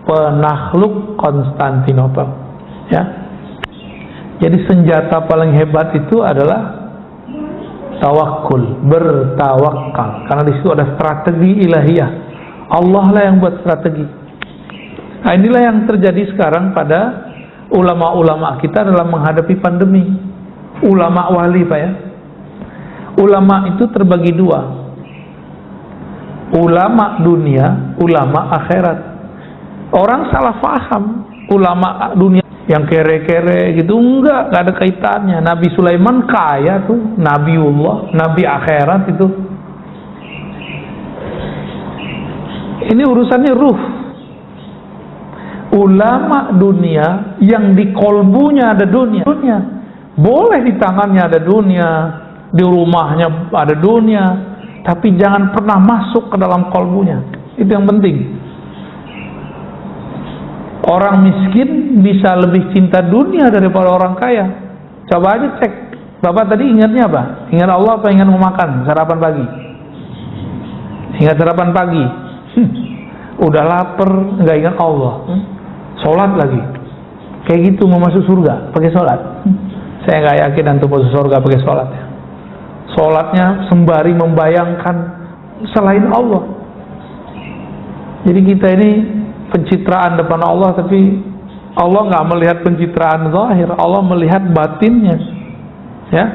penakluk Konstantinopel. Ya. Jadi senjata paling hebat itu adalah tawakul, bertawakal. Karena di situ ada strategi ilahiyah. Allah lah yang buat strategi. Nah, inilah yang terjadi sekarang pada ulama-ulama kita dalam menghadapi pandemi. Ulama wali, Pak, ya. Ulama itu terbagi dua. Ulama dunia, ulama akhirat. Orang salah paham ulama dunia yang kere-kere gitu, enggak ada kaitannya. Nabi Sulaiman kaya tuh, Nabiullah, Nabi akhirat itu. Ini urusannya ruh. Ulama dunia yang di kolbunya ada dunia. Boleh di tangannya ada dunia, di rumahnya ada dunia, tapi jangan pernah masuk ke dalam kolbunya. Itu yang penting. Orang miskin bisa lebih cinta dunia daripada orang kaya. Coba aja cek. Bapak tadi ingatnya apa? Ingat Allah apa ingat mau makan sarapan pagi? Ingat sarapan pagi. Udah lapar, nggak ingat Allah. Sholat lagi. Kayak gitu mau masuk surga pakai sholat. Saya nggak yakin antum masuk surga pakai sholat. Sholatnya sembari membayangkan selain Allah. Jadi kita ini pencitraan depan Allah, tapi Allah nggak melihat pencitraan zahir, Allah melihat batinnya. Ya.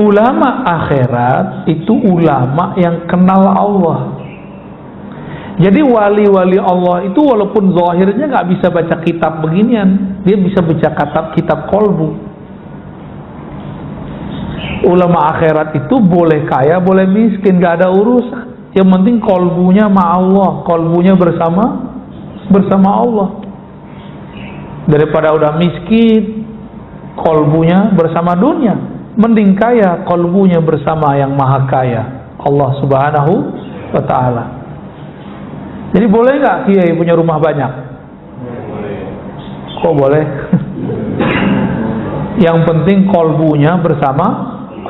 Ulama akhirat itu ulama yang kenal Allah. Jadi wali-wali Allah itu walaupun zahirnya nggak bisa baca kitab beginian, dia bisa baca kitab kolbu. Ulama akhirat itu boleh kaya, boleh miskin, nggak ada urusan. Yang penting kolbunya ma Allah, kolbunya bersama Allah. Daripada udah miskin, kolbunya bersama dunia. Mending kaya, kolbunya bersama yang maha kaya, Allah subhanahu wa ta'ala. Jadi boleh nggak kiai punya rumah banyak? Boleh. Kok boleh? Yang penting kolbunya bersama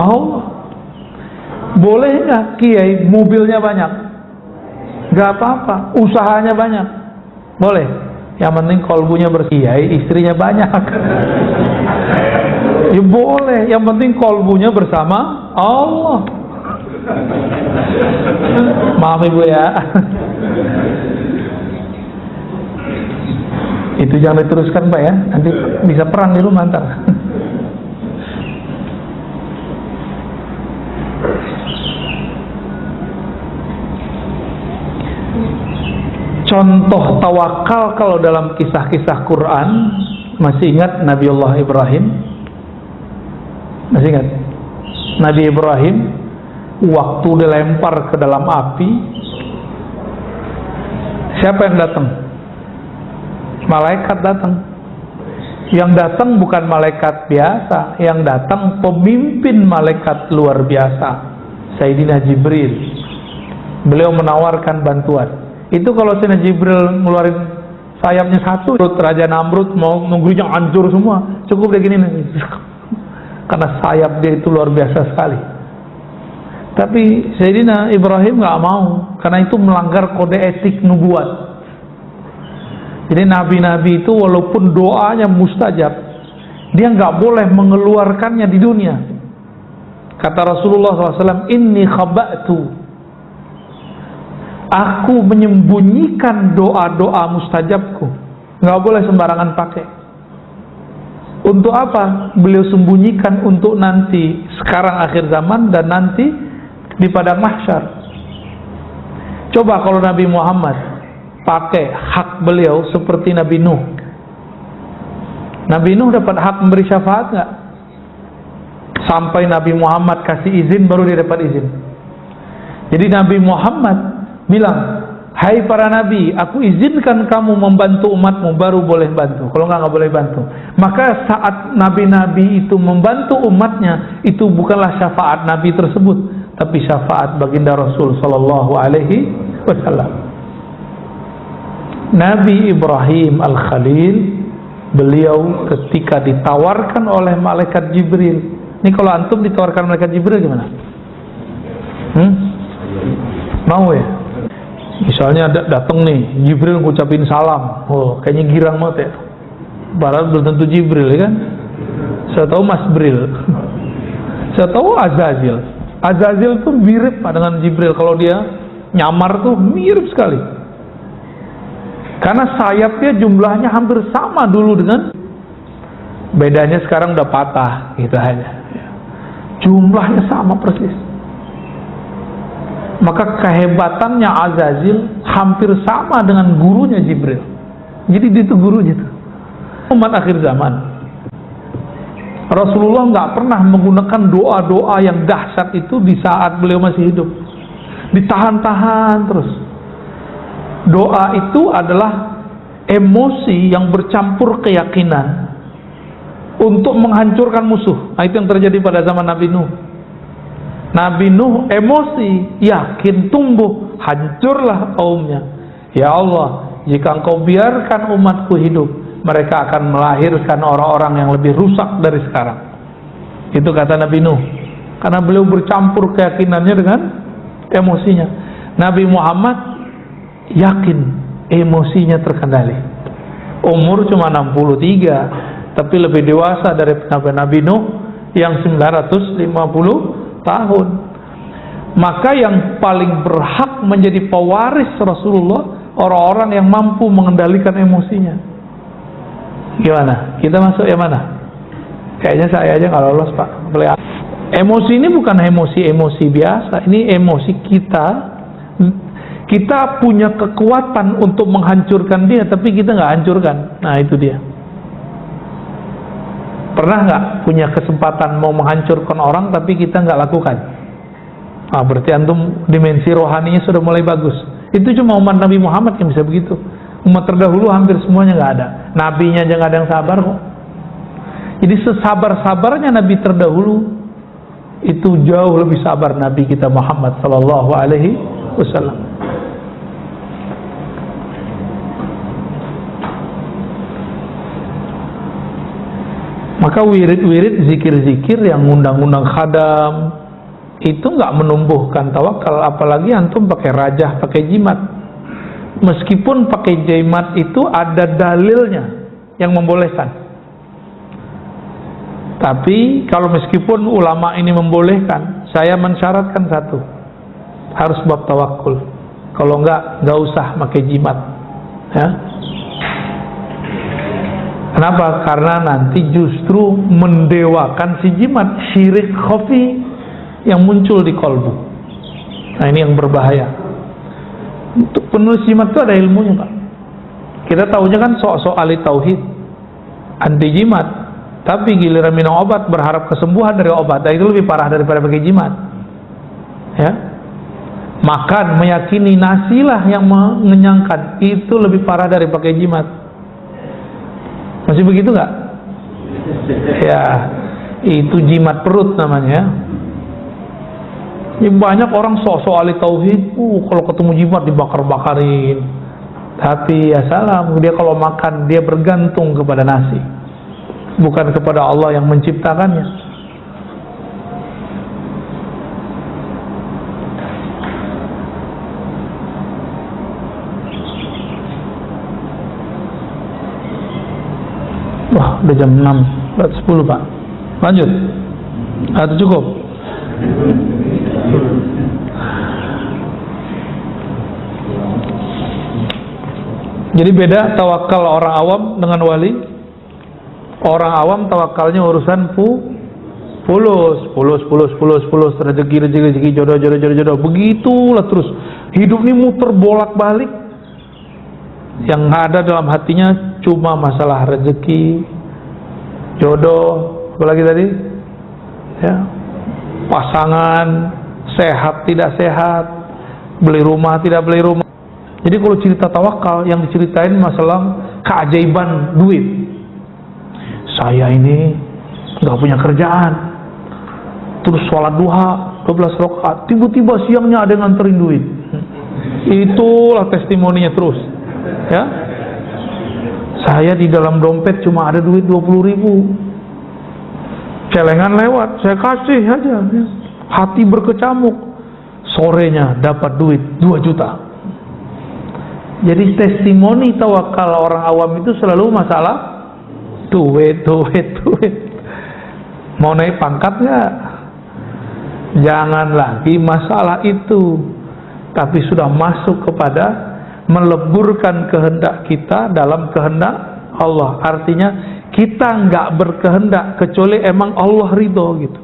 Allah. Boleh nggak kiai mobilnya banyak? Nggak apa-apa, usahanya banyak. Boleh. Yang penting kolbunya berkiai, istrinya banyak. Ya boleh. Yang penting kolbunya bersama Allah. Maaf ibu ya. Itu jangan diteruskan Pak ya. Nanti bisa perang di rumah ntar. Contoh tawakal kalau dalam kisah-kisah Quran, masih ingat Nabiullah Ibrahim? Masih ingat? Nabi Ibrahim waktu dilempar ke dalam api, siapa yang datang? Malaikat datang. Yang datang bukan malaikat biasa, yang datang pemimpin malaikat luar biasa, Sayyidina Jibril. Beliau menawarkan bantuan. Itu kalau Sayyidina Jibril ngeluarin sayapnya satu, Raja Namrud mau nunggunya hancur semua. Cukup kayak gini nih. Karena sayap dia itu luar biasa sekali. Tapi Sayyidina Ibrahim nggak mau, karena itu melanggar kode etik nubuat. Jadi nabi-nabi itu walaupun doanya mustajab, dia nggak boleh mengeluarkannya di dunia. Kata Rasulullah SAW, Inni khaba'tu, aku menyembunyikan doa-doa mustajabku. Nggak boleh sembarangan pakai. Untuk apa? Beliau sembunyikan untuk nanti, sekarang akhir zaman dan nanti di padang mahsyar. Coba kalau Nabi Muhammad pakai hak beliau seperti Nabi Nuh. Nabi Nuh dapat hak memberi syafaat nggak? Sampai Nabi Muhammad kasih izin baru dia dapat izin. Jadi Nabi Muhammad bilang, hai para nabi, aku izinkan kamu membantu umatmu, baru boleh bantu. Kalau nggak boleh bantu. Maka saat nabi-nabi itu membantu umatnya, itu bukanlah syafaat nabi tersebut, tapi syafaat baginda Rasul Sallallahu Alaihi Wasallam. Nabi Ibrahim Al-Khalil, beliau ketika ditawarkan oleh malaikat Jibril. Ini kalau antum ditawarkan malaikat Jibril gimana? Mau ya? Misalnya datang nih Jibril ngucapin salam, oh kayaknya girang banget ya, padahal belum tentu Jibril ya kan. Saya tahu Mas Bril, saya tahu Azazil. Azazil tuh mirip dengan Jibril, kalau dia nyamar tuh mirip sekali, karena sayapnya jumlahnya hampir sama dulu dengan, bedanya sekarang udah patah gitu aja, jumlahnya sama persis. Maka kehebatannya Azazil hampir sama dengan gurunya Jibril. Jadi dia itu gurunya tuh. Umat akhir zaman, Rasulullah nggak pernah menggunakan doa-doa yang dahsyat itu di saat beliau masih hidup. Ditahan-tahan terus. Doa itu adalah emosi yang bercampur keyakinan untuk menghancurkan musuh. Nah, itu yang terjadi pada zaman Nabi Nuh. Nabi Nuh emosi, yakin tumbuh, hancurlah kaumnya. Ya Allah, jika engkau biarkan umatku hidup, mereka akan melahirkan orang-orang yang lebih rusak dari sekarang. Itu kata Nabi Nuh, karena beliau bercampur keyakinannya dengan emosinya. Nabi Muhammad yakin emosinya terkendali. Umur cuma 63, tapi lebih dewasa dari Nabi Nuh yang 950 tahun. Maka yang paling berhak menjadi pewaris Rasulullah orang-orang yang mampu mengendalikan emosinya. Gimana? Kita masuk yang mana? Kayaknya saya aja nggak lolos, Pak. Emosi ini bukan emosi biasa. Ini emosi kita. Kita punya kekuatan untuk menghancurkan dia, tapi kita nggak hancurkan. Nah, itu dia. Pernah nggak punya kesempatan mau menghancurkan orang tapi kita nggak lakukan? Nah, berarti antum dimensi rohaninya sudah mulai bagus. Itu cuma umat Nabi Muhammad yang bisa begitu. Umat terdahulu hampir semuanya nggak ada. Nabinya aja nggak ada yang sabar kok. Jadi sesabar-sabarnya Nabi terdahulu itu jauh lebih sabar Nabi kita Muhammad Sallallahu Alaihi Wasallam. Maka wirid-wirid, zikir-zikir yang undang-undang khadam itu nggak menumbuhkan tawakal, apalagi antum pakai rajah, pakai jimat. Meskipun pakai jimat itu ada dalilnya yang membolehkan. Tapi kalau meskipun ulama ini membolehkan, saya mensyaratkan satu, harus bab tawakul. Kalau nggak usah pakai jimat, ya. Kenapa? Karena nanti justru mendewakan si jimat, syirik khafi yang muncul di kolbu. Nah, ini yang berbahaya. Untuk penulis jimat itu ada ilmunya, Pak. Kita tahunya kan sok-sok ahli tauhid, anti jimat, tapi giliran minum obat berharap kesembuhan dari obat, nah, itu lebih parah daripada pakai jimat. Ya, makan meyakini nasilah yang mengenyangkan, itu lebih parah dari pakai jimat. Masih begitu nggak? Ya, itu jimat perut namanya. Ya, banyak orang sok-sok ahli tauhid, kalau ketemu jimat dibakar-bakarin. Tapi ya salah, dia kalau makan dia bergantung kepada nasi, bukan kepada Allah yang menciptakannya. Wah, udah jam 6:10, Pak. Lanjut atau cukup? Jadi beda tawakal orang awam dengan wali. Orang awam tawakalnya urusan fulus, rezeki, jodoh. Begitulah terus. Hidup ini muter bolak-balik. Yang ada dalam hatinya cuma masalah rezeki, jodoh, apalagi tadi, ya, pasangan, sehat tidak sehat, beli rumah tidak beli rumah. Jadi kalau cerita tawakal yang diceritain masalah keajaiban duit. Saya ini nggak punya kerjaan, terus sholat duha 12 rakaat, tiba-tiba siangnya ada yang nganterin duit. Itulah testimoninya terus. Ya, saya di dalam dompet cuma ada duit 20.000. Celengan lewat, saya kasih aja. Hati berkecamuk. Sorenya dapat duit 2 juta. Jadi testimoni tawakal orang awam itu selalu masalah duit. Mau naik pangkat nggak? Jangan lagi masalah itu, tapi sudah masuk kepada meleburkan kehendak kita dalam kehendak Allah. Artinya kita nggak berkehendak kecuali emang Allah ridho gitu.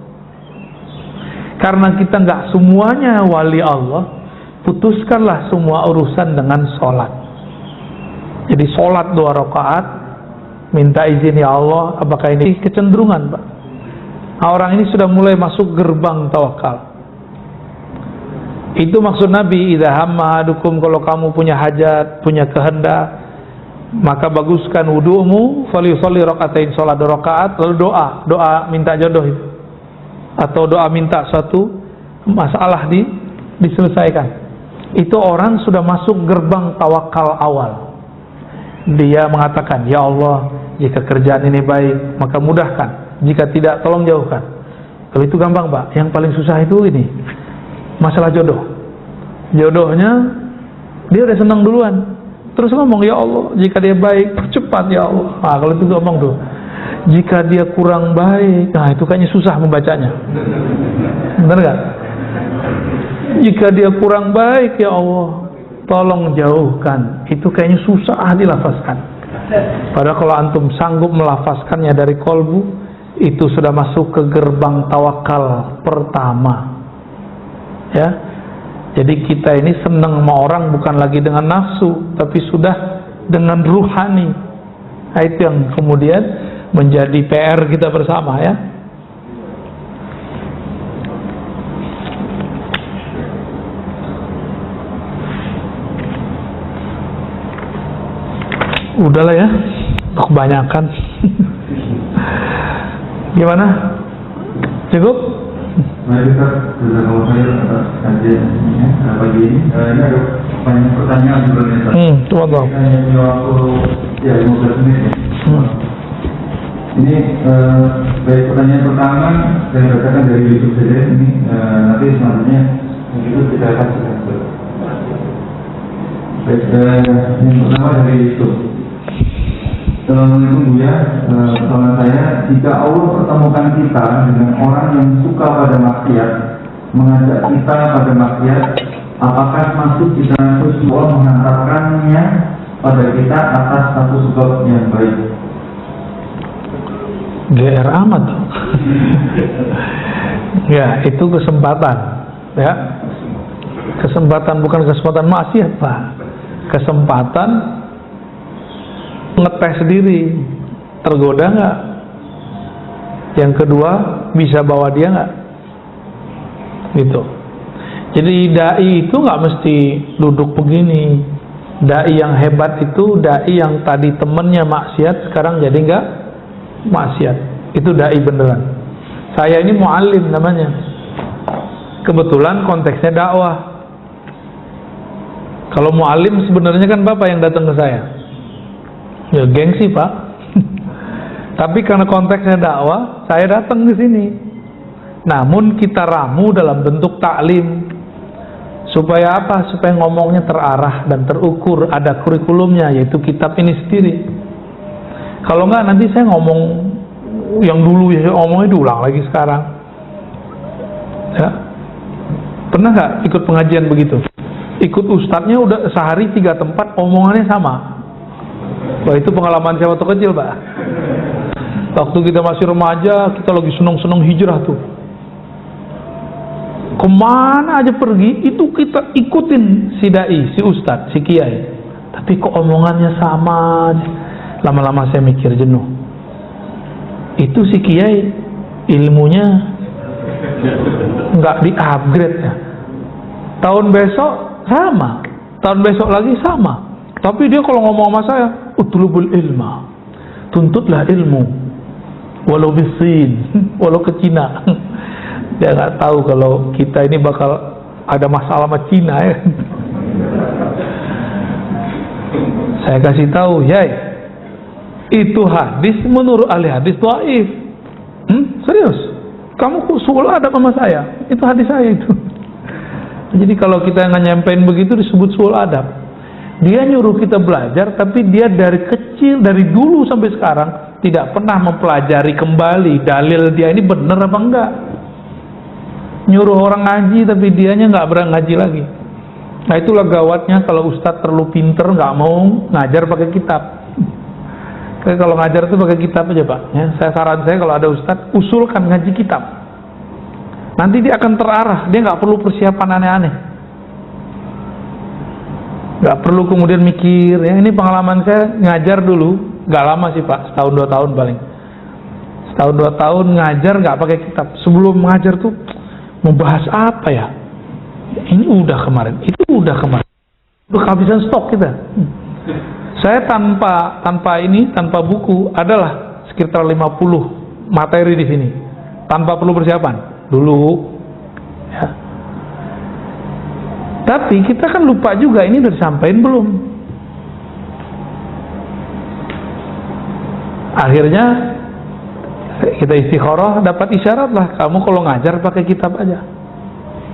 Karena kita nggak semuanya wali Allah, putuskanlah semua urusan dengan sholat. Jadi sholat 2 rakaat, minta izin ya Allah. Apakah ini kecenderungan, Pak? Nah, orang ini sudah mulai masuk gerbang tawakal. Itu maksud Nabi, idza hamma ahadukum, kalau kamu punya hajat, punya kehendak, maka baguskan wudu'mu, falyusolli rakaatain, sholat 2 rakaat, lalu doa minta jodoh itu, atau doa minta suatu masalah diselesaikan. Itu orang sudah masuk gerbang tawakal awal. Dia mengatakan, ya Allah, jika kerjaan ini baik maka mudahkan, jika tidak tolong jauhkan. Kalau itu gampang, Pak. Yang paling susah itu ini, masalah jodoh. Jodohnya dia udah senang duluan, terus ngomong, ya Allah, jika dia baik percepat ya Allah. Nah, kalau itu ngomong tuh, jika dia kurang baik, nah itu kayaknya susah membacanya. Benar gak? Jika dia kurang baik, ya Allah, tolong jauhkan. Itu kayaknya susah dilafazkan. Padahal kalau antum sanggup melafazkannya dari kolbu, itu sudah masuk ke gerbang tawakal pertama. Ya, jadi kita ini senang sama orang bukan lagi dengan nafsu, tapi sudah dengan ruhani. Nah, itu yang kemudian menjadi PR kita bersama, ya. Udahlah ya, kebanyakan. Gimana? Cukup? Mari kita kalau saya atas kajiannya pagi ini. Ini ada banyak pertanyaan sebenarnya. Coba dong. Hanya waktu ya 15 menit. Ini baik, pertanyaan pertama saya bacakan dari YouTube saja. Ini nanti selanjutnya itu kita akan sedang. Baik, yang pertama dari YouTube. Assalamualaikum Buya, pertanyaan saya, jika Allah pertemukan kita dengan orang yang suka pada maksiat, mengajak kita pada maksiat, apakah masuk kita terus Allah menghantarkannya pada kita atas satu sebab yang baik? GR amat. Ya, itu kesempatan, ya. Kesempatan, bukan kesempatan maksiat, Pak. Kesempatan ngetes diri, tergoda nggak? Yang kedua, bisa bawa dia nggak? Gitu. Jadi dai itu nggak mesti duduk begini. Dai yang hebat itu dai yang tadi temennya maksiat, sekarang jadi nggak maksiat. Itu dai beneran. Saya ini muallim namanya. Kebetulan konteksnya dakwah. Kalau muallim sebenarnya kan Bapak yang datang ke saya. Ya gengsi, Pak. Tapi karena konteksnya dakwah, saya datang ke sini. Namun kita ramu dalam bentuk taklim. Supaya apa? Supaya ngomongnya terarah dan terukur, ada kurikulumnya, yaitu kitab ini sendiri. Kalau enggak nanti saya ngomong yang dulu ya, ngomongnya diulang lagi sekarang. Ya. Pernah nggak ikut pengajian begitu? Ikut ustadznya udah sehari 3 tempat, omongannya sama. Wah, itu pengalaman saya waktu kecil, Pak. Waktu kita masih remaja, kita lagi seneng-seneng hijrah tuh. Kemana aja pergi, itu kita ikutin si dai, si ustadz, si kiai. Tapi kok omongannya sama aja. Lama-lama saya mikir jenuh. Itu si kiai ilmunya nggak di-upgrade ya. Tahun besok sama, tahun besok lagi sama. Tapi dia kalau ngomong sama saya, utlubul ilma, tuntutlah ilmu, walau bisin, walau ke Cina. Dia nggak tahu kalau kita ini bakal ada masalah sama Cina ya. Saya kasih tahu, ya, itu hadis menurut ahli hadis dhaif. Serius? Kamu suul adab sama saya? Itu hadis saya itu. Jadi kalau kita nggak nyampein begitu disebut suul adab. Dia nyuruh kita belajar, tapi dia dari kecil, dari dulu sampai sekarang tidak pernah mempelajari kembali dalil dia ini benar apa enggak. Nyuruh orang ngaji, tapi dianya nggak berani ngaji lagi. Nah, itulah gawatnya kalau ustadz terlalu pinter, nggak mau ngajar pakai kitab. Kalau ngajar itu pakai kitab aja, Pak. Ya, saran saya kalau ada ustadz, usulkan ngaji kitab. Nanti dia akan terarah, dia nggak perlu persiapan aneh-aneh. Nggak perlu kemudian mikir. Ya, ini pengalaman saya ngajar dulu, nggak lama sih Pak, setahun 2 tahun paling. Setahun 2 tahun ngajar nggak pakai kitab. Sebelum mengajar tuh mau bahas apa ya? Ini udah kemarin, itu udah kemarin. Udah kehabisan stok kita. Saya tanpa buku adalah sekitar 50 materi di sini, tanpa perlu persiapan dulu. Ya. Tapi kita kan lupa juga ini udah disampaikan belum. Akhirnya kita istikharah, dapat isyarat lah, kamu kalau ngajar pakai kitab aja.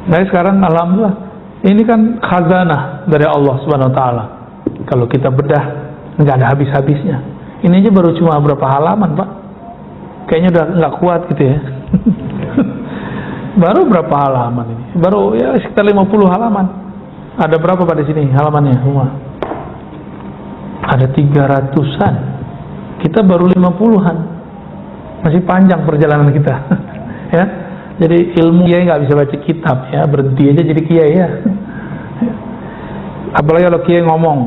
Nah sekarang alhamdulillah, ini kan khazanah dari Allah Subhanahu Wa Taala. Kalau kita bedah nggak ada habis-habisnya. Ini aja baru cuma berapa halaman Pak? Kayaknya udah nggak kuat gitu ya. Baru berapa halaman ini? Baru ya sekitar 50 halaman. Ada berapa Pak di sini halamannya semua? Ada 300-an. Kita baru 50-an. Masih panjang perjalanan kita. Ya. Jadi ilmu kiai nggak bisa baca kitab ya, berhenti aja jadi kiai ya. Apalagi kalau kiai ngomong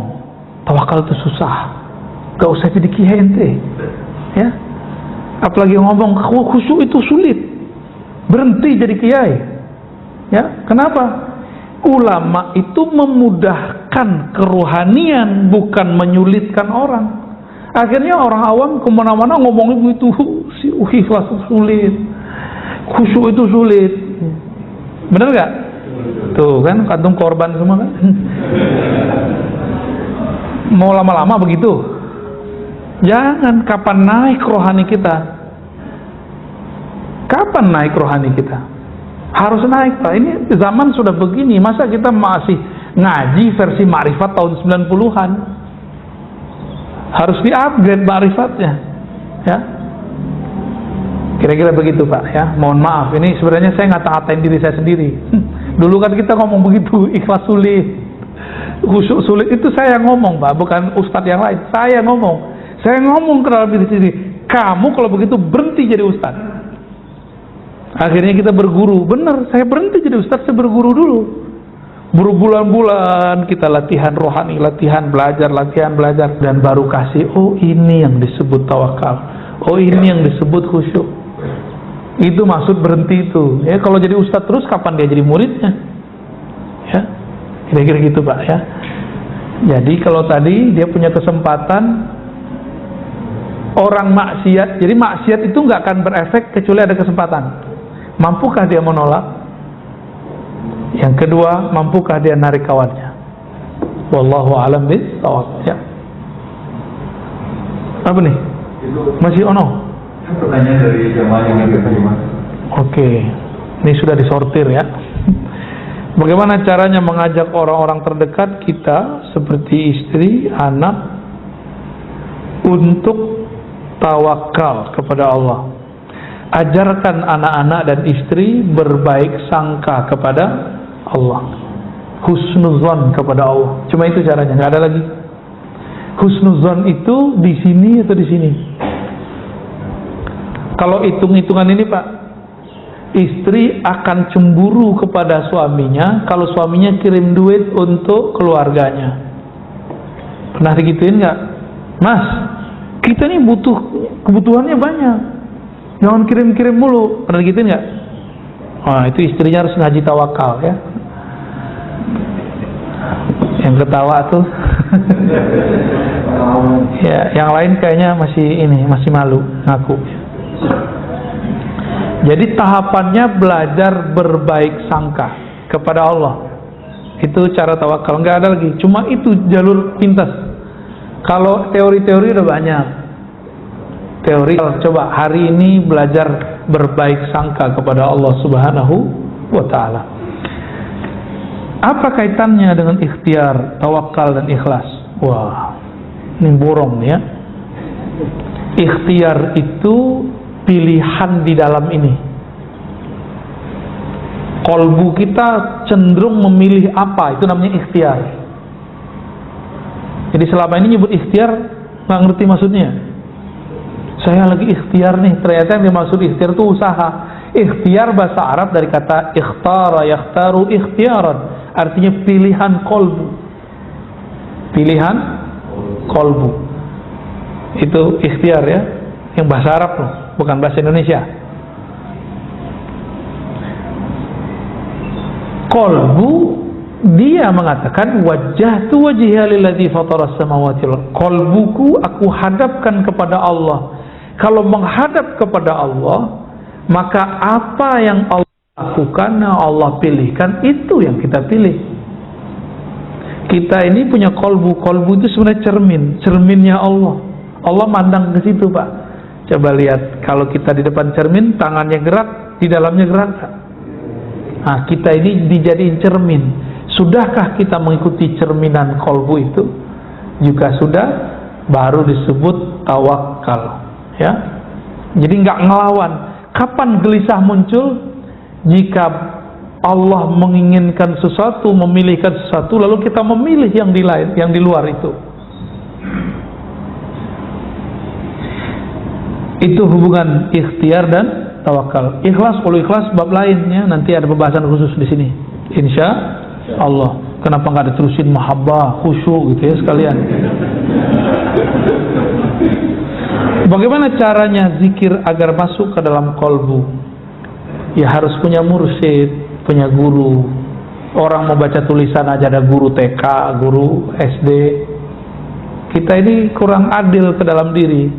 tawakal itu susah, gak usah jadi kiai ente. Ya. Apalagi ngomong khusyuk itu sulit, berhenti jadi kiai. Ya, kenapa? Ulama itu memudahkan kerohanian, bukan menyulitkan orang. Akhirnya orang awam kemana-mana ngomongnya begitu, ikhlas sulit, khusyuk itu sulit. Bener gak? Tuh kan, kantung korban semua kan. Mau lama-lama begitu? Jangan. Kapan naik rohani kita? Kapan naik rohani kita? Harus naik Pak. Ini zaman sudah begini, masa kita masih ngaji versi ma'rifat tahun 90-an? Harus di-upgrade ma'rifatnya. Ya. Kira-kira begitu Pak ya. Mohon maaf, ini sebenarnya saya ngata-ngatain diri saya sendiri. Dulu kan kita ngomong begitu, ikhlas sulit, khusyuk sulit, itu saya yang ngomong Pak, bukan ustadz yang lain. Saya ngomong ke dalam diri sendiri. Kamu kalau begitu berhenti jadi ustadz. Akhirnya kita berguru. Benar, saya berhenti jadi ustadz, saya berguru dulu. Berbulan-bulan kita latihan rohani, latihan belajar, dan baru kasih, oh ini yang disebut tawakal, oh ini yang disebut khusyuk. Itu maksud berhenti itu. Ya, kalau jadi ustadz terus kapan dia jadi muridnya? Ya, kira-kira gitu Pak ya. Jadi kalau tadi dia punya kesempatan, orang maksiat, jadi maksiat itu nggak akan berefek kecuali ada kesempatan. Mampukah dia menolak? Yang kedua, mampukah dia narik kawannya? Wallahu a'lam bishawab. Ya. Apa nih? Masih ono? Pertanyaan dari jamaah yang ada tadi Mas. Oke, ini sudah disortir ya. Bagaimana caranya mengajak orang-orang terdekat kita seperti istri, anak untuk tawakal kepada Allah? Ajarkan anak-anak dan istri berbaik sangka kepada Allah, husnuzon kepada Allah. Cuma itu caranya, nggak ada lagi. Husnuzon itu di sini atau di sini? Kalau hitung-hitungan ini Pak, istri akan cemburu kepada suaminya kalau suaminya kirim duit untuk keluarganya. Pernah digituin nggak? Mas, kita nih butuh, kebutuhannya banyak, jangan kirim-kirim mulu. Pernah digituin nggak? Wah, itu istrinya harus ngaji tawakal ya. Yang ketawa tuh ya, yang lain kayaknya masih malu ngaku. Jadi tahapannya belajar berbaik sangka kepada Allah. Itu cara tawakal, nggak ada lagi. Cuma itu jalur pintas. Kalau teori-teori udah banyak. Teori, coba hari ini belajar berbaik sangka kepada Allah Subhanahu wa Ta'ala. Apa kaitannya dengan ikhtiar, tawakal, dan ikhlas? Wah, ini borong ya. Ikhtiar itu pilihan di dalam ini. Kolbu kita cenderung memilih apa, itu namanya ikhtiar. Jadi selama ini nyebut ikhtiar nggak ngerti maksudnya. Saya lagi ikhtiar nih, ternyata yang dimaksud ikhtiar itu usaha. Ikhtiar bahasa Arab dari kata ikhtara, yakhtaru ikhtiaran, artinya pilihan kolbu. Pilihan kolbu itu ikhtiar ya, yang bahasa Arab loh, bukan bahasa Indonesia. Kolbu, dia mengatakan wajjahtu wajhiya lilladzi fatara as-samawati wal ardh. Kolbuku aku hadapkan kepada Allah. Kalau menghadap kepada Allah, maka apa yang Allah lakukan, Allah pilihkan, itu yang kita pilih. Kita ini punya kolbu. Kolbu itu sebenarnya cerminnya Allah. Allah mandang ke situ, Pak. Coba lihat, kalau kita di depan cermin, tangannya gerak, di dalamnya gerak. Nah, kita ini dijadiin cermin. Sudahkah kita mengikuti cerminan kolbu itu? Jika sudah, baru disebut tawakal. Ya, jadi nggak ngelawan. Kapan gelisah muncul? Jika Allah menginginkan sesuatu, memilihkan sesuatu, lalu kita memilih yang di lain, yang di luar itu. Itu hubungan ikhtiar dan tawakal. Ikhlas, kalau ikhlas bab lainnya nanti ada pembahasan khusus di sini. Insya Allah. Kenapa nggak diterusin mahabbah, khusyuk gitu ya sekalian? Bagaimana caranya zikir agar masuk ke dalam kolbu? Ya harus punya mursyid, punya guru. Orang mau baca tulisan aja ada guru TK, guru SD. Kita ini kurang adil ke dalam diri.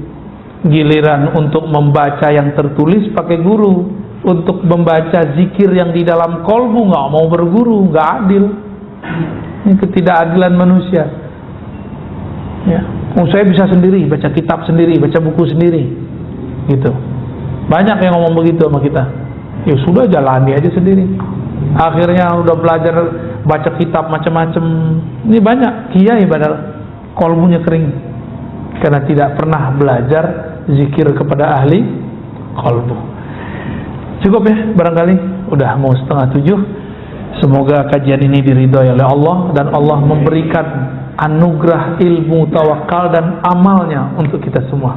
Giliran untuk membaca yang tertulis pakai guru, untuk membaca zikir yang di dalam kolbu nggak mau berguru, nggak adil. Ini ketidakadilan manusia. Ya. Saya bisa sendiri, baca kitab sendiri, baca buku sendiri, gitu. Banyak yang ngomong begitu sama kita. Ya sudah, jalani aja sendiri. Akhirnya udah belajar baca kitab macam-macam. Ini banyak kiai padahal kolbunya kering karena tidak pernah belajar zikir kepada ahli kolbu. Cukup ya, barangkali udah mau 6:30. Semoga kajian ini diridhoi oleh Allah dan Allah memberikan anugerah ilmu tawakal dan amalnya untuk kita semua.